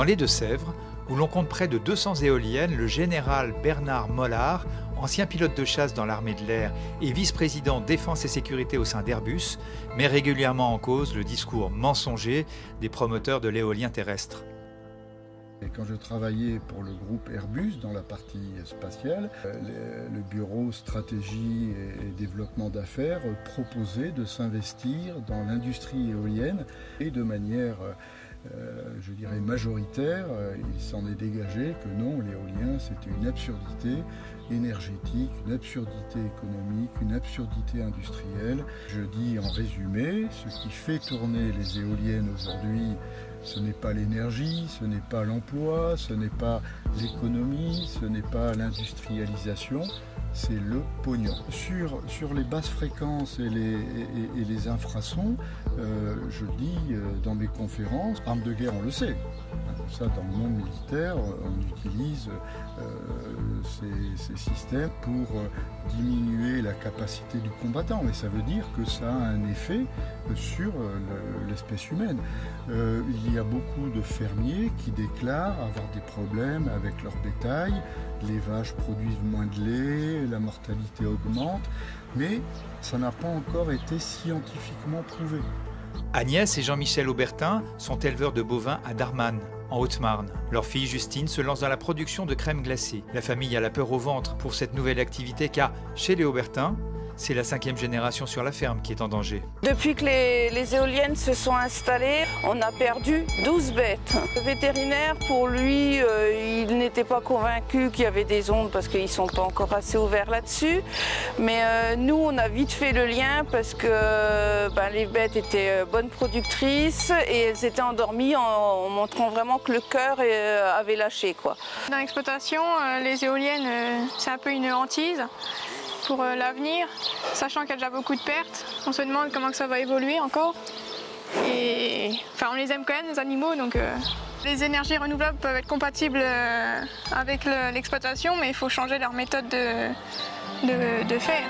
Dans les Deux-Sèvres, où l'on compte près de 200 éoliennes, le général Bernard Mollard, ancien pilote de chasse dans l'armée de l'air et vice-président défense et sécurité au sein d'Airbus, met régulièrement en cause le discours mensonger des promoteurs de l'éolien terrestre. Et quand je travaillais pour le groupe Airbus dans la partie spatiale, le bureau stratégie et développement d'affaires proposait de s'investir dans l'industrie éolienne et de manière, je dirais, majoritaire. Il s'en est dégagé que non, l'éolien c'était une absurdité énergétique, une absurdité économique, une absurdité industrielle. Je dis en résumé, ce qui fait tourner les éoliennes aujourd'hui, ce n'est pas l'énergie, ce n'est pas l'emploi, ce n'est pas l'économie, ce n'est pas l'industrialisation, c'est le pognon. Sur les basses fréquences et les infrasons, je dis dans mes conférences, armes de guerre on le sait. Ça, dans le monde militaire, on utilise ces systèmes pour diminuer la capacité du combattant. Mais ça veut dire que ça a un effet sur l'espèce humaine. Il y a beaucoup de fermiers qui déclarent avoir des problèmes avec leur bétail. Les vaches produisent moins de lait, la mortalité augmente. Mais ça n'a pas encore été scientifiquement prouvé. Agnès et Jean-Michel Aubertin sont éleveurs de bovins à Darman, en Haute-Marne. Leur fille Justine se lance dans la production de crème glacée. La famille a la peur au ventre pour cette nouvelle activité car, chez les Aubertin, c'est la 5e génération sur la ferme qui est en danger. Depuis que les éoliennes se sont installées, on a perdu 12 bêtes. Le vétérinaire, pour lui, il n'était pas convaincu qu'il y avait des ondes parce qu'ils ne sont pas encore assez ouverts là-dessus. Mais nous, on a vite fait le lien parce que les bêtes étaient bonnes productrices et elles étaient endormies en montrant vraiment que le cœur avait lâché, quoi. Dans l'exploitation, les éoliennes, c'est un peu une hantise pour l'avenir, sachant qu'il y a déjà beaucoup de pertes. On se demande comment que ça va évoluer encore. Et enfin, on les aime quand même, les animaux, donc les énergies renouvelables peuvent être compatibles avec l'exploitation, mais il faut changer leur méthode de faire.